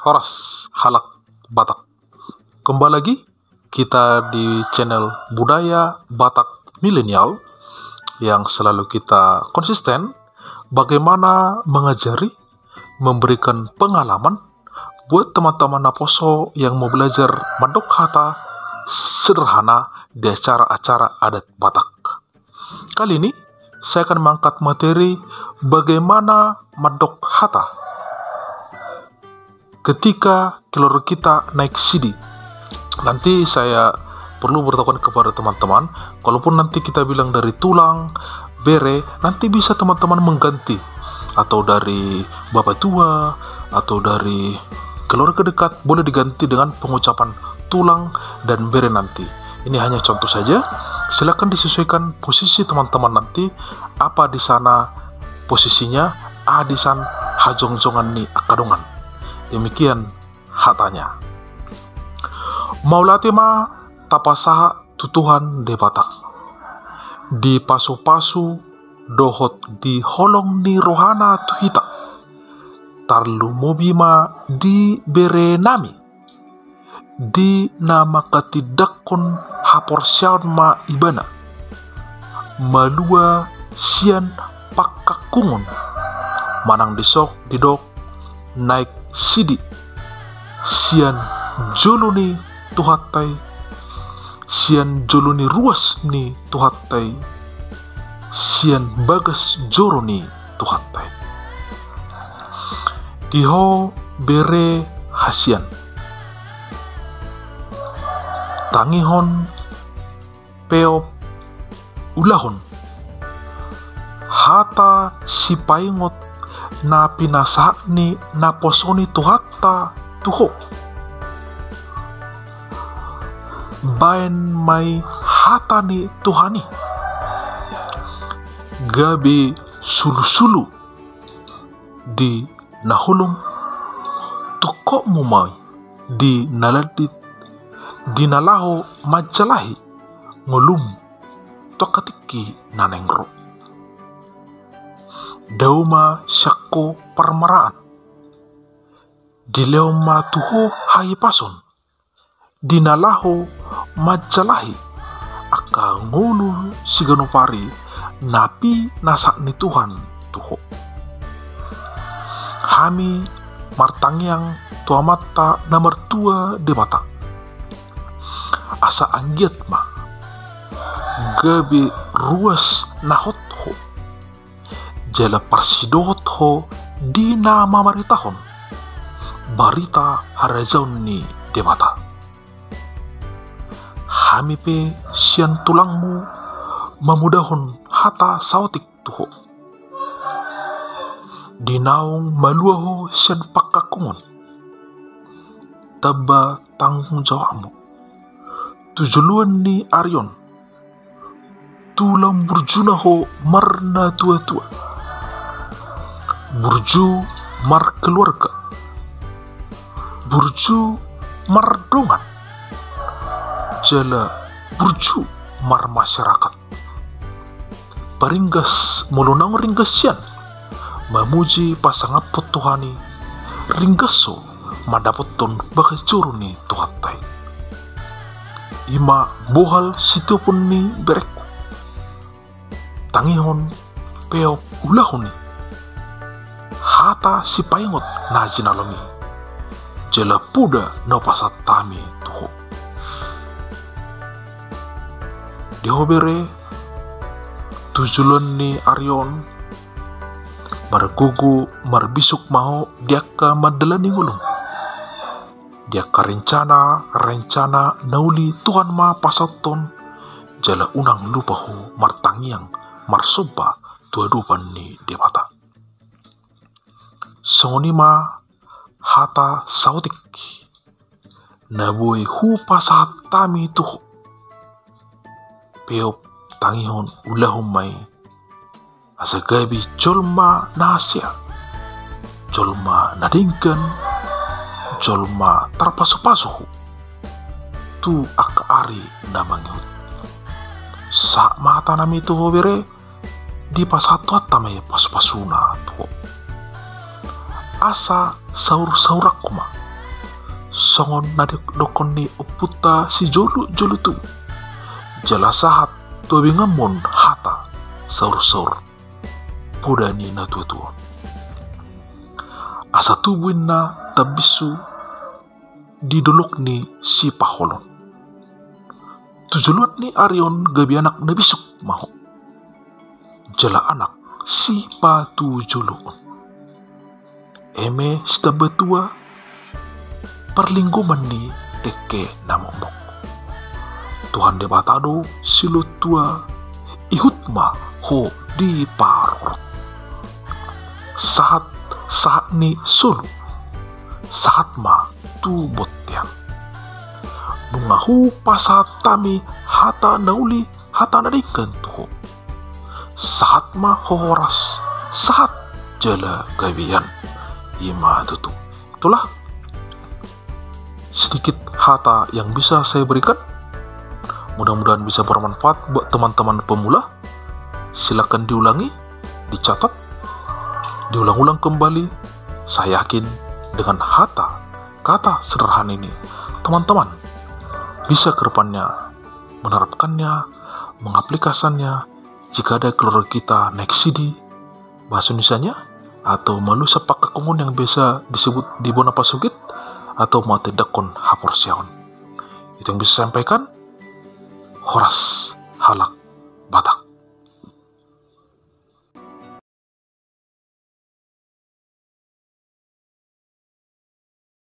Horas Halak Batak. Kembali lagi kita di channel Budaya Batak Milenial yang selalu kita konsisten bagaimana mengajari, memberikan pengalaman buat teman-teman Naposo yang mau belajar mandok hata sederhana di acara-acara adat Batak. Kali ini saya akan mengangkat materi bagaimana mandok hata ketika keluarga kita naik sidi. Nanti saya perlu beritahukan kepada teman-teman, kalaupun nanti kita bilang dari tulang, bere, nanti bisa teman-teman mengganti, atau dari bapak tua, atau dari keluarga dekat, boleh diganti dengan pengucapan tulang dan bere nanti. Ini hanya contoh saja, silakan disesuaikan posisi teman-teman nanti, apa di sana posisinya, adisan hajong-jongan ni akadongan. Demikian hatanya. Maulatema tapasaha tutuhan de Batak. Di pasu-pasu dohot di holong ni rohana tuhita. Tarlu mobima di berenami. Di nama katidakon haporsiaun ma ibana. Malua sian pakakungun. Manang disok didok naik sidi sian joluni tuhatai, sian joluni ruas ni tuhatai, sian bagas joroni tuhatai. Diho bere hasian tangihon peop ulahon hata sipaingot na pinasak ni naposoni tuhata tuho bayan may hata ni tuhani gabi sulu-sulu di nahulong tuko mumay di naladit di nalaho majalahi ngulum tokatiki nanengro dauma syakko parmaraan dileoma tuho hai pason dinalaho majalahi aka ngulu siganopari napi nasak ni Tuhan tuho hami martangyang tua mata nomor 2 di Batak asa anggiat ma gabi ruas nahot ho jala parsidot ho di nama maritahon barita harajaun ni di Batak. Hami pe sian tulangmu memudahon hata sautik tuho di naung maluaho sian pakakungon taba tanggung jawabmu tujuluan ni Aryon tulang burjuna ho marna tua-tua burju mar keluarga burju mar dongan jala burju mar masyarakat paringgas mulunang ringgasian memuji pasangapot Tuhani ringgaso madapoton bakajuru ni tuhatai ima bohal sitiopun ni bereku tangihon peop ulahoni hata sipaingot na jinalomi jala puda no pasatami tuho dihobere tujulan ni Aryon margugu marbisuk maho diaka madalani ngulung diaka rencana nauli Tuhan ma pasaton jala unang lupahu martangiang marsoba tuadupan ni debata songonima hata sautik nabuy hu pasatami tuho peop tangihon ulahum may asa gabi jolma nasya jolma nadingkan jolma tarpasu-pasuhu tu akaari namangihut sa mata nami tuho bere di pasatot tamay pasu-pasuna tuho asa saur-saurak kuma songon dokon ni uputa si jolu tu. Jala sahat tuabi ngamon hata saur podani na tua. Asa tubuin na tabisu didolok ni si paholon. Tujuluan ni Arion gabi anak na bisuk maho. Jala anak si patujuluon. Eme stabatua perlingguman ni deke namomok. Tuhan debatado silutua ihutma ho di parot. Saat ni sulu saat ma tu botian. Nungahu pasat tami hata nauli hata nadikan tuho. Saat ma horas saat jala gawian ima tutu. Itulah sedikit hata yang bisa saya berikan. Mudah-mudahan bisa bermanfaat buat teman-teman pemula. Silakan diulangi, dicatat, diulang-ulang kembali. Saya yakin dengan hata, kata sederhana ini, teman-teman bisa ke depannya menerapkannya, mengaplikasikannya jika ada keluarga kita naik CD, bahasa Indonesianya, atau malu sepak kekongon yang biasa disebut di Bonapasugit, atau mati dakon hapor siaon. Itu yang bisa saya sampaikan. Horas halak Batak.